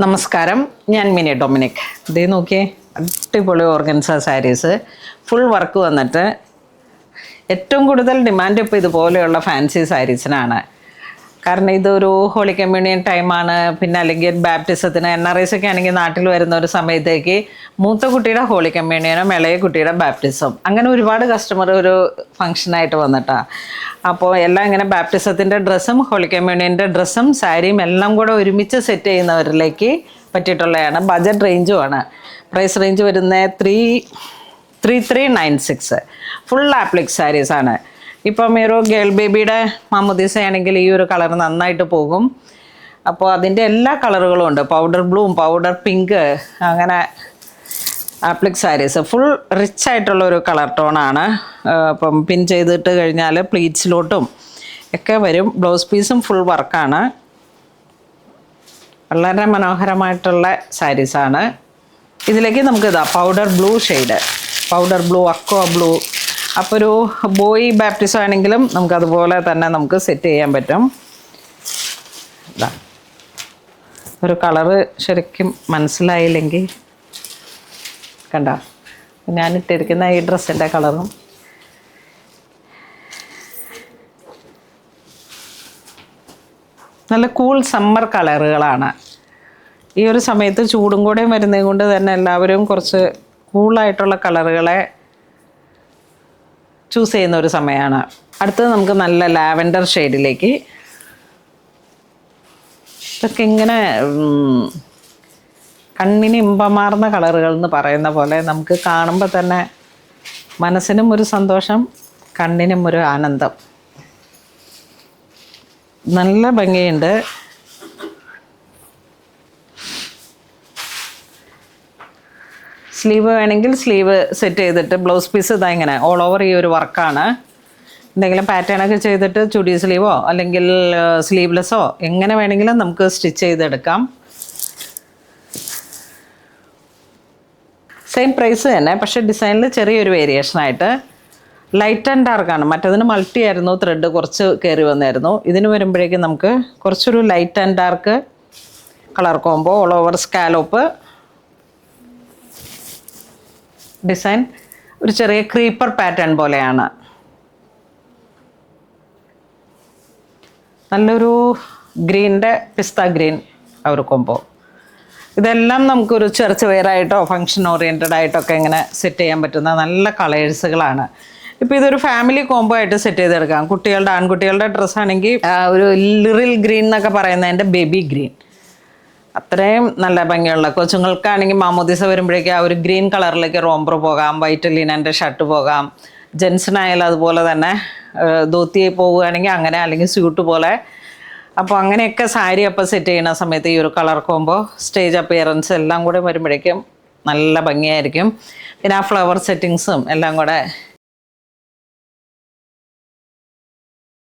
നമസ്കാരം, ഞാൻ mini Dominic. ഇതേ നോക്കിയേ, അടിപൊളി ഓർഗൻസ സാരീസ്, ഫുൾ വർക്ക് വന്നിട്ട് ഏറ്റവും കൂടുതൽ ഡിമാൻഡ് ഇപ്പോൾ ഇതുപോലെയുള്ള ഫാൻസി സാരീസിനാണ്. കാരണം ഇതൊരു ഹോളി കമ്മ്യൂണിയൻ ടൈമാണ്. പിന്നെ അല്ലെങ്കിൽ ബാപ്റ്റിസത്തിന് NRIs ഒക്കെ ആണെങ്കിൽ നാട്ടിൽ വരുന്ന ഒരു സമയത്തേക്ക് മൂത്ത കുട്ടിയുടെ ഹോളി കമ്മ്യൂണിയനും ഇളയ കുട്ടിയുടെ ബാപ്റ്റിസം, അങ്ങനെ ഒരുപാട് കസ്റ്റമർ ഒരു ഫംഗ്ഷനായിട്ട് വന്നിട്ടാണ്. അപ്പോൾ എല്ലാം ഇങ്ങനെ ബാപ്റ്റിസത്തിൻ്റെ ഡ്രസ്സും ഹോളി കമ്മ്യൂണിയൻ്റെ ഡ്രസ്സും സാരിയും എല്ലാം കൂടെ ഒരുമിച്ച് സെറ്റ് ചെയ്യുന്നവരിലേക്ക് പറ്റിയിട്ടുള്ളതാണ്. ബജറ്റ് റേഞ്ചുമാണ്. പ്രൈസ് റേഞ്ച് വരുന്നത് 3396. ഫുൾ ആപ്ലിക് സാരീസാണ്. ഇപ്പം ഒരു ഗേൾ ബേബിയുടെ മാമുദീസ ആണെങ്കിൽ ഈ ഒരു കളർ നന്നായിട്ട് പോകും. അപ്പോൾ അതിൻ്റെ എല്ലാ കളറുകളും ഉണ്ട്. പൗഡർ ബ്ലൂവും പൗഡർ പിങ്ക്, അങ്ങനെ ആപ്ലിക് സാരീസ് ഫുൾ റിച്ച് ആയിട്ടുള്ളൊരു കളർ ടോണാണ്. അപ്പം പിൻ ചെയ്തിട്ട് കഴിഞ്ഞാൽ പ്ലീറ്റ്സിലോട്ടും ഒക്കെ വരും. ബ്ലൗസ് പീസും ഫുൾ വർക്കാണ്. വളരെ മനോഹരമായിട്ടുള്ള സാരീസാണ്. ഇതിലേക്ക് നമുക്കിതാ powder blue shade, powder blue, aqua blue. അപ്പോൾ ഒരു ബോയ് ബാപ്റ്റിസം ആണെങ്കിലും നമുക്കതുപോലെ തന്നെ നമുക്ക് സെറ്റ് ചെയ്യാൻ പറ്റും. ഇതാ ഒരു കളറ് ശരിക്കും മനസ്സിലായില്ലെങ്കിൽ കണ്ട, ഞാനിട്ടിരിക്കുന്ന ഈ ഡ്രസ്സിൻ്റെ കളറും നല്ല കൂൾ സമ്മർ കളറുകളാണ്. ഈ ഒരു സമയത്ത് ചൂടും കൂടെ വരുന്നത് കൊണ്ട് തന്നെ എല്ലാവരും കുറച്ച് കൂളായിട്ടുള്ള കളറുകളെ ചൂസ് ചെയ്യുന്ന ഒരു സമയമാണ്. അടുത്തത് നമുക്ക് നല്ല ലാവൻഡർ ഷെയ്ഡിലേക്ക്, ഇതൊക്കെ ഇങ്ങനെ കണ്ണിന് ഇമ്പമാർന്ന കളറുകൾ എന്ന് പറയുന്ന പോലെ നമുക്ക് കാണുമ്പോൾ തന്നെ മനസ്സിനും ഒരു സന്തോഷം, കണ്ണിനും ഒരു ആനന്ദം. നല്ല ഭംഗിയുണ്ട്. സ്ലീവ് വേണമെങ്കിൽ സ്ലീവ് സെറ്റ് ചെയ്തിട്ട് ബ്ലൗസ് പീസ് ഇതാ ഇങ്ങനെ ഓൾ ഓവർ ഈ ഒരു വർക്കാണ്. എന്തെങ്കിലും പാറ്റേണൊക്കെ ചെയ്തിട്ട് ചുടി സ്ലീവോ അല്ലെങ്കിൽ സ്ലീവ്ലെസ്സോ എങ്ങനെ വേണമെങ്കിലും നമുക്ക് സ്റ്റിച്ച് ചെയ്തെടുക്കാം. സെയിം പ്രൈസ് തന്നെ, പക്ഷേ ഡിസൈനിൽ ചെറിയൊരു വേരിയേഷനായിട്ട് ലൈറ്റ് ആൻഡ് ഡാർക്കാണ്. മറ്റതിന് മൾട്ടി ആയിരുന്നു, ത്രെഡ് കുറച്ച് കയറി വന്നായിരുന്നു. ഇതിന് വരുമ്പോഴേക്കും നമുക്ക് കുറച്ചൊരു light and dark colour combo, all over scallop design, ഒരു ചെറിയ ക്രീപ്പർ പാറ്റേൺ പോലെയാണ്. നല്ലൊരു ഗ്രീൻ്റെ പിസ്ത ഗ്രീൻ ഒരു കോംബോ. ഇതെല്ലാം നമുക്കൊരു ചർച്ച് വെയറായിട്ടോ ഫങ്ഷൻ ഓറിയൻറ്റഡ് ആയിട്ടൊക്കെ ഇങ്ങനെ സെറ്റ് ചെയ്യാൻ പറ്റുന്ന നല്ല കളേഴ്സുകളാണ്. ഇപ്പോൾ ഇതൊരു ഫാമിലി കോംബോ ആയിട്ട് സെറ്റ് ചെയ്തെടുക്കാം. കുട്ടികളുടെ ആൺകുട്ടികളുടെ ഡ്രസ്സാണെങ്കിൽ ഒരു ലിറിൽ ഗ്രീൻ എന്നൊക്കെ പറയുന്നതിൻ്റെ ബേബി ഗ്രീൻ, അത്രയും നല്ല ഭംഗിയുള്ള. കൊച്ചുങ്ങൾക്കാണെങ്കിൽ മാമോദീസ വരുമ്പോഴേക്കും ആ ഒരു ഗ്രീൻ കളറിലേക്ക് റോംബ്രോ പോകാം, വൈറ്റ് ലിനൻ്റെ ഷർട്ട് പോകാം. ജെൻസിനായാലും അതുപോലെ തന്നെ ധോത്തി പോവുകയാണെങ്കിൽ അങ്ങനെ, അല്ലെങ്കിൽ സ്യൂട്ട് പോലെ. അപ്പോൾ അങ്ങനെയൊക്കെ സാരി അപ്പോൾ സെറ്റ് ചെയ്യുന്ന സമയത്ത് ഈ ഒരു കളർ കോംബോ, സ്റ്റേജ് അപ്പിയറൻസ് എല്ലാം കൂടെ വരുമ്പോഴേക്കും നല്ല ഭംഗിയായിരിക്കും. പിന്നെ ആ ഫ്ലവർ സെറ്റിങ്സും എല്ലാം കൂടെ